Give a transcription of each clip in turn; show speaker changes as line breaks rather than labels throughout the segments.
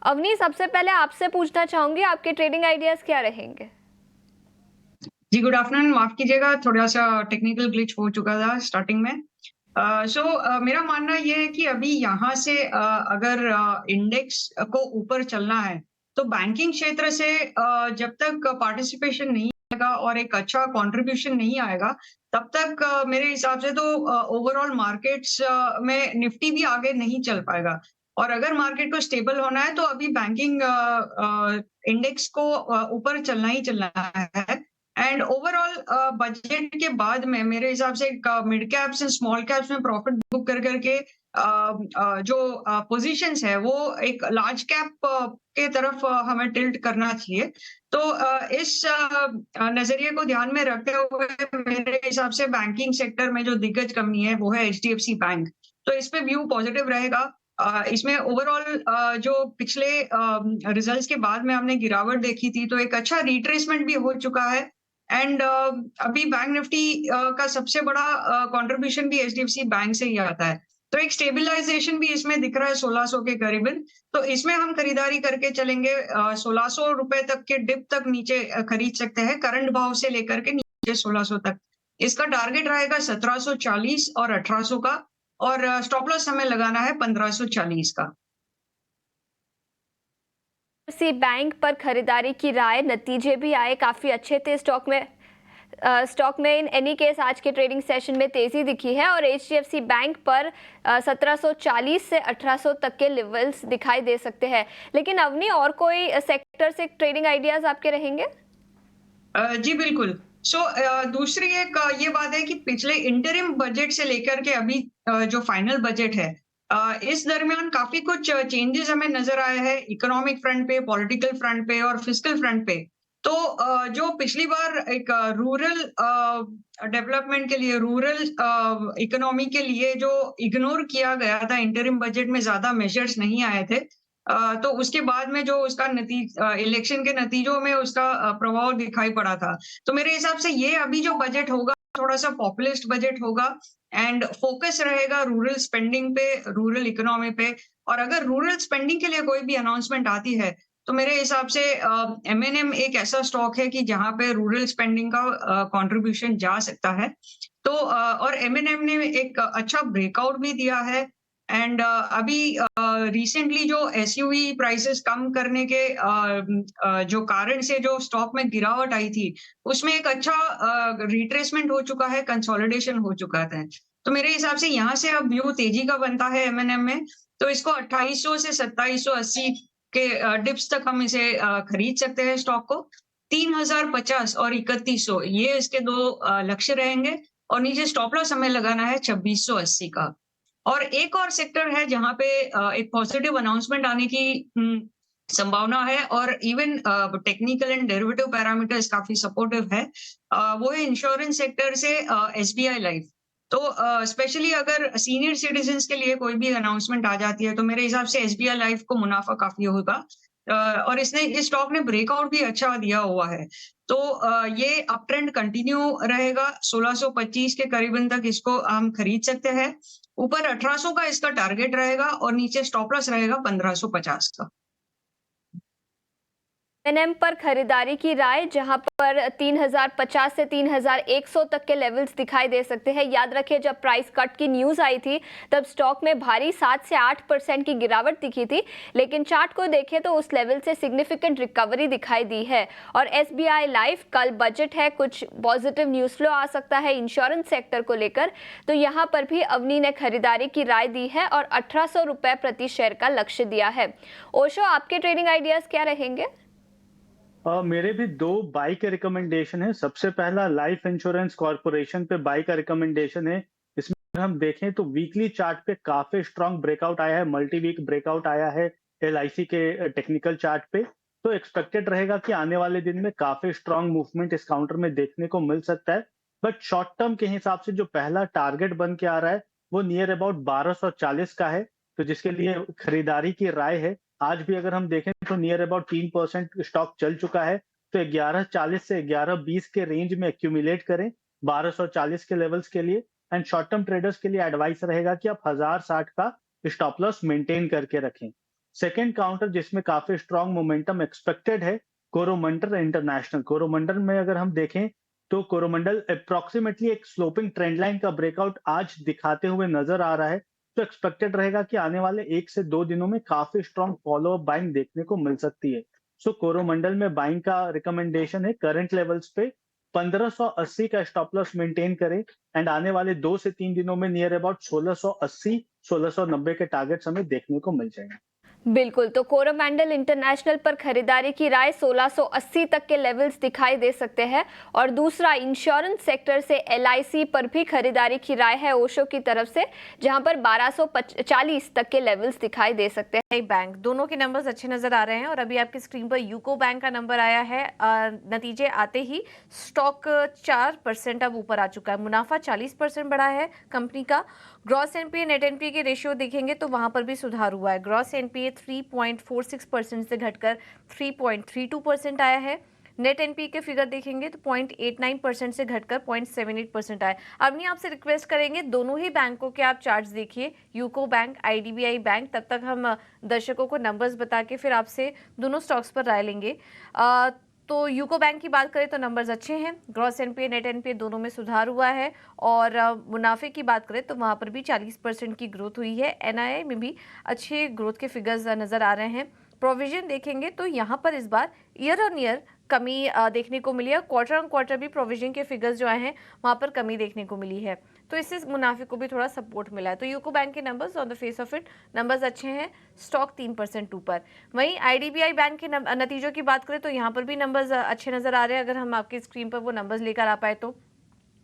अवनी, सबसे पहले आपसे पूछना चाहूंगी, आपके ट्रेडिंग आइडियाज क्या रहेंगे?
जी, गुड आफ्टरनून। माफ कीजिएगा, थोड़ा-सा टेक्निकल ग्लिच हो चुका था स्टार्टिंग में। मेरा मानना ये है कि अभी यहाँ से अगर इंडेक्स को ऊपर चलना है, तो बैंकिंग क्षेत्र से जब तक पार्टिसिपेशन नहीं आएगा और एक अच्छा कंट्रीब्यूशन नहीं आएगा, तब तक मेरे हिसाब से तो ओवरऑल मार्केट्स में निफ्टी भी आगे नहीं चल पाएगा। और अगर मार्केट को स्टेबल होना है, तो अभी बैंकिंग इंडेक्स को ऊपर चलना ही चलना है। एंड ओवरऑल बजट के बाद में मेरे हिसाब से mid caps and small caps में प्रॉफिट बुक कर करके जो पोजीशंस है वो एक लार्ज कैप के तरफ हमें टिल्ट करना चाहिए। तो इस नजरिए को ध्यान में रखते हुए मेरे हिसाब से बैंकिंग सेक्टर में जो दिग्गज कंपनी है वो है एचडीएफसी बैंक। तो इस पे व्यू पॉजिटिव रहेगा। इसमें ओवरऑल जो पिछले रिजल्ट्स के बाद में हमने गिरावट देखी थी, तो एक अच्छा रिट्रेसमेंट भी हो चुका है। एंड अभी बैंक निफ्टी का सबसे बड़ा कंट्रीब्यूशन भी एचडीएफसी बैंक से ही आता है। तो एक स्टेबलाइजेशन भी इसमें दिख रहा है 1600 के करीबन। तो इसमें हम खरीदारी करके चलेंगे। 1600 रुपए तक के डिप तक नीचे खरीद सकते हैं, करंट भाव से लेकर के नीचे 1600 तक। इसका टारगेट रहेगा 1740 और 1800 का। और स्टॉप लॉस हमें लगाना है 1540 का।
सी बैंक पर खरीदारी की राय, नतीजे भी आए काफी अच्छे थे स्टॉक में इन एनी केस आज के ट्रेडिंग सेशन में तेजी दिखी है और एचडीएफसी बैंक पर 1740 से 1800 तक के लेवल्स दिखाई दे सकते हैं। लेकिन अवनी, और कोई सेक्टर से ट्रेडिंग आइडियाज आपके रहेंगे?
जी बिल्कुल। दूसरी एक ये बात है कि पिछले इंटरिम बजट से लेकर के अभी जो फाइनल बजट है, इस दरमियान काफ़ी कुछ चेंजेज़ हमें नज़र आए हैं इकोनॉमिक फ्रंट पे, पॉलिटिकल फ्रंट पे और फिस्कल फ्रंट पे। तो जो पिछली बार एक रूरल डेवलपमेंट के लिए, रूरल इकोनॉमी के लिए जो इग्नोर किया गया था इंटरिम बजट में, ज़्यादा मेजर्स नहीं आए थे। तो उसके बाद में जो उसका इलेक्शन के नतीजों में उसका प्रभाव दिखाई पड़ा था। तो मेरे हिसाब से ये अभी जो बजट होगा, थोड़ा-सा पॉपुलिस्ट बजट होगा एंड फोकस रहेगा रूरल स्पेंडिंग पे, रूरल इकोनॉमी पे। और अगर रूरल स्पेंडिंग के लिए कोई भी अनाउंसमेंट आती है, तो मेरे हिसाब से एमएनएम एक ऐसा स्टॉक है कि जहाँ पे रूरल स्पेंडिंग का कंट्रीब्यूशन जा सकता है। तो और एमएनएम ने एक अच्छा ब्रेकआउट भी दिया है। एंड अभी रिसेंटली जो एसयूवी प्राइसेस कम करने के जो कारण से जो स्टॉक में गिरावट आई थी, उसमें एक अच्छा रिट्रेसमेंट हो चुका है, कंसोलिडेशन हो चुका है। तो मेरे हिसाब से यहाँ से अब व्यू तेजी का बनता है एमएनएम में। तो इसको 2800 से 2780 के डिप्स तक हम इसे खरीद सकते हैं स्टॉक को। 3050 और 3100 ये इसके 2 लक्ष्य रहेंगे। और नीचे स्टॉप लॉस हमें लगाना है 2680 का। और एक और सेक्टर है जहाँ पे एक पॉजिटिव अनाउंसमेंट आने की संभावना है और even technical and derivative parameters काफ़ी सपोर्टिव है। वो है इंश्योरेंस सेक्टर से एसबीआई लाइफ। तो स्पेशली अगर सीनियर सिटीज़न्स के लिए कोई भी अनाउंसमेंट आ जाती है, तो मेरे हिसाब से एसबीआई लाइफ को मुनाफ़ा काफ़ी होगा। और इस स्टॉक ने ब्रेकआउट भी अच्छा दिया हुआ है। तो ये अप ट्रेंड कंटिन्यू रहेगा, 1625 के करीबन तक इसको हम खरीद सकते हैं। ऊपर 1800 का इसका टारगेट रहेगा और नीचे स्टॉप लॉस रहेगा 1550 का।
एनएम पर खरीदारी की राय, जहां पर 3050 से 3100 तक के लेवल्स दिखाई दे सकते हैं। याद रखिए, जब प्राइस कट की न्यूज आई थी तब स्टॉक में भारी 7 से 8% की गिरावट दिखी थी, लेकिन चार्ट को देखें तो उस लेवल से सिग्निफिकेंट रिकवरी दिखाई दी है। और एसबीआई लाइफ, कल बजट है, कुछ पॉजिटिव न्यूज फ्लो आ सकता है इंश्योरेंस सेक्टर को लेकर, तो यहाँ पर भी अवनी ने खरीदारी की राय दी है और 1800 रुपए प्रति शेयर का लक्ष्य दिया है। ओशो, आपके ट्रेडिंग आइडियाज क्या रहेंगे?
मेरे भी दो बाई के रिकमेंडेशन है। सबसे पहला लाइफ इंश्योरेंस कॉर्पोरेशन पे बाई का रिकमेंडेशन है। इसमें अगर हम देखें तो वीकली चार्ट पे काफी स्ट्रांग ब्रेकआउट आया है, मल्टी वीक ब्रेकआउट आया है एलआईसी के टेक्निकल चार्ट पे। तो एक्सपेक्टेड रहेगा कि आने वाले दिन में काफी स्ट्रांग मूवमेंट इस काउंटर में देखने को मिल सकता है। बट शॉर्ट टर्म के हिसाब से जो पहला टारगेट बन के आ रहा है वो नियर अबाउट 1240 का है, तो जिसके लिए खरीदारी की राय है। आज भी अगर हम देखें तो नियर अबाउट 3% स्टॉक चल चुका है। तो 1140 से 1120 के रेंज में एक्यूमुलेट करें 1240 के लेवल्स के लिए। एंड शॉर्ट टर्म ट्रेडर्स के लिए एडवाइस रहेगा कि आप 1060 का स्टॉप लॉस मेंटेन करके रखें। सेकंड काउंटर जिसमें काफी स्ट्रांग मोमेंटम एक्सपेक्टेड है, कोरोमंडल इंटरनेशनल। कोरोमंडल में अगर हम देखें तो कोरोमंडल अप्रोक्सीमेटली एक स्लोपिंग ट्रेंड लाइन का ब्रेकआउट आज दिखाते हुए नजर आ रहा है। तो एक्सपेक्टेड रहेगा कि आने वाले 1 से 2 दिनों में काफी स्ट्रांग फॉलो अप बाइंग देखने को मिल सकती है। सो कोरोमंडल में बाइंग का रिकमेंडेशन है करंट लेवल्स पे 1580 का स्टॉप लॉस मेंटेन करें एंड आने वाले 2 से 3 दिनों में नियर अबाउट 1680 1690 के टारगेट्स हमें देखने को मिल जाएंगे।
बिल्कुल, तो कोरोमंडल इंटरनेशनल पर खरीदारी की राय 1680 तक के लेवल्स दिखाई दे सकते हैं। और दूसरा, इंश्योरेंस सेक्टर से एलआईसी पर भी खरीदारी की राय है ओशो की तरफ से, जहां पर 1240 तक के लेवल्स दिखाई दे सकते हैं।
बैंक दोनों के नंबर्स अच्छे नजर आ रहे हैं और अभी आपकी स्क्रीन पर यूको बैंक का नंबर आया है। नतीजे आते ही स्टॉक 4% अब ऊपर आ चुका है, मुनाफा 40% बढ़ा है कंपनी का। ग्रॉस एनपीए नेट एनपीए के रेशियो देखेंगे तो वहां पर भी सुधार हुआ है। ग्रॉस एनपीए 3.46% से घटकर 3.32% आया है। नेट एनपीए के फिगर देखेंगे तो 0.89% से घटकर 0.78% आया। अब नहीं, आपसे रिक्वेस्ट करेंगे दोनों ही बैंकों के आप चार्ट्स देखिए, यूको बैंक, आईडीबीआई बैंक। तब तक हम दर्शकों को नंबर्स बता के फिर आपसे दोनों स्टॉक्स पर राय लेंगे। तो यूको बैंक की बात करें तो नंबर्स अच्छे हैं, ग्रॉस एनपीए नेट एनपीए दोनों में सुधार हुआ है। और मुनाफे की बात करें तो वहाँ पर भी 40% की ग्रोथ हुई है। एनआईआई में भी अच्छे ग्रोथ के फिगर्स नज़र आ रहे हैं। प्रोविजन देखेंगे तो यहाँ पर इस बार ईयर ऑन ईयर कमी देखने को मिली है। क्वार्टर ऑन क्वार्टर भी प्रोविजन के फिगर्स जो आए हैं वहाँ पर कमी देखने को मिली है, तो इससे मुनाफे को भी थोड़ा सपोर्ट मिला है। तो यूको बैंक के numbers on the face of it numbers अच्छे हैं, स्टॉक 3% ऊपर। वहीं आईडीबीआई बैंक के नतीजों की बात करें तो यहाँ पर भी नंबर्स अच्छे नज़र आ रहे हैं। अगर हम आपकी स्क्रीन पर वो नंबर्स लेकर आ पाए तो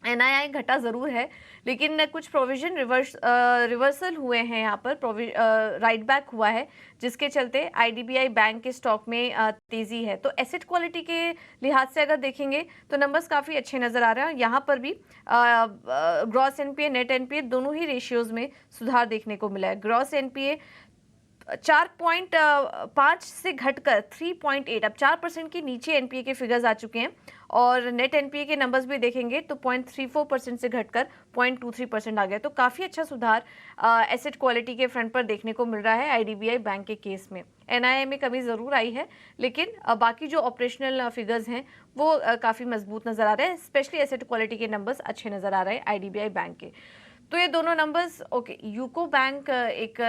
एनआईआई घटा ज़रूर है, लेकिन कुछ प्रोविजन रिवर्सल हुए हैं, यहाँ पर राइट बैक हुआ है, जिसके चलते आईडीबीआई बैंक के स्टॉक में तेज़ी है। तो एसेट क्वालिटी के लिहाज से अगर देखेंगे तो नंबर्स काफ़ी अच्छे नज़र आ रहे हैं। यहाँ पर भी ग्रॉस एनपीए नेट एनपीए दोनों ही रेशियोज़ में सुधार देखने को मिला है। ग्रॉस एनपीए 4.5 से घटकर 3.8, अब 4% के नीचे एनपीए के फिगर्स आ चुके हैं। और नेट एनपीए के नंबर्स भी देखेंगे तो 0.34% से घटकर 0.23% आ गया। तो काफ़ी अच्छा सुधार एसेट क्वालिटी के फ्रंट पर देखने को मिल रहा है आईडीबीआई बैंक के केस में। एनआईआई में कमी ज़रूर आई है, लेकिन बाकी जो ऑपरेशनल फिगर्स हैं वो काफ़ी मजबूत नज़र आ रहे हैं। स्पेशली एसेट क्वालिटी के नंबर्स अच्छे नज़र आ रहे हैं आईडीबीआई बैंक के। तो ये दोनों नंबर्स ओके। यूको बैंक एक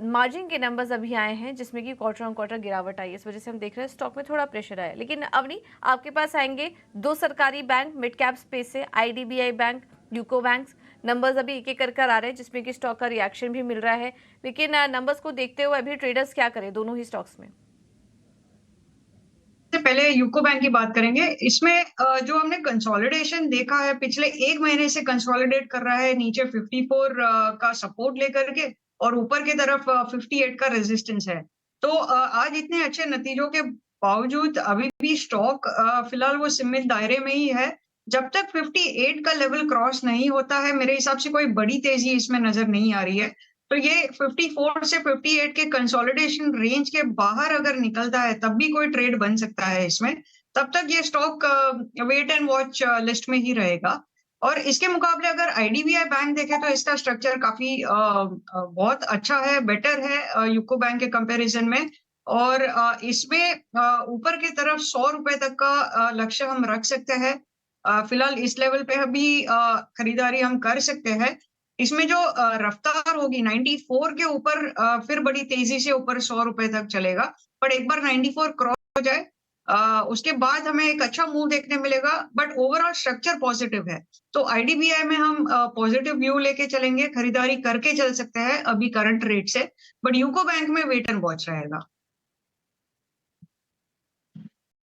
मार्जिन के नंबर्स अभी आए हैं जिसमें कि क्वार्टर ऑन क्वार्टर गिरावट आई है, इस वजह से हम देख रहे हैं स्टॉक में थोड़ा प्रेशर आया। लेकिन अब नहीं, आपके पास आएंगे दो सरकारी बैंक मिड कैप स्पेस से, IDBI bank, UCO bank. Numbers अभी एक एक कर आ रहे हैं जिसमें कि स्टॉक का रिएक्शन भी मिल रहा है। लेकिन नंबर्स को देखते हुए अभी ट्रेडर्स क्या करें दोनों ही स्टॉक्स में?
से पहले यूको बैंक की बात करेंगे। इसमें जो हमने कंसोलिडेशन देखा है, पिछले 1 महीने से कंसोलिडेट कर रहा है, नीचे 54 का सपोर्ट लेकर के और ऊपर की तरफ 58 का रेजिस्टेंस है। तो आज इतने अच्छे नतीजों के बावजूद अभी भी स्टॉक फिलहाल वो सीमित दायरे में ही है। जब तक 58 का लेवल क्रॉस नहीं होता है, मेरे हिसाब से कोई बड़ी तेजी इसमें नजर नहीं आ रही है। तो ये 54 से 58 के कंसोलिडेशन रेंज के बाहर अगर निकलता है तब भी कोई ट्रेड बन सकता है इसमें। तब तक ये stock wait and watch list में ही रहेगा। और इसके मुकाबले अगर आईडीबीआई बैंक देखें तो इसका स्ट्रक्चर काफी बहुत अच्छा है, बेटर है यूको बैंक के कंपैरिजन में। और इसमें ऊपर की तरफ 100 रुपए तक का लक्ष्य हम रख सकते हैं। फिलहाल इस लेवल पे अभी खरीदारी हम कर सकते हैं। इसमें जो रफ्तार होगी 94 के ऊपर फिर बड़ी तेजी से ऊपर 100 रुपए तक चलेगा। पर एक बार 94 क्रॉस हो जाए उसके बाद हमें एक अच्छा मूव देखने मिलेगा। बट ओवरऑल स्ट्रक्चर पॉजिटिव है, तो आईडीबीआई में हम पॉजिटिव व्यू लेके चलेंगे, खरीदारी करके चल सकते हैं अभी करंट रेट से। बट यूको बैंक में वेट एंड वॉच रहेगा।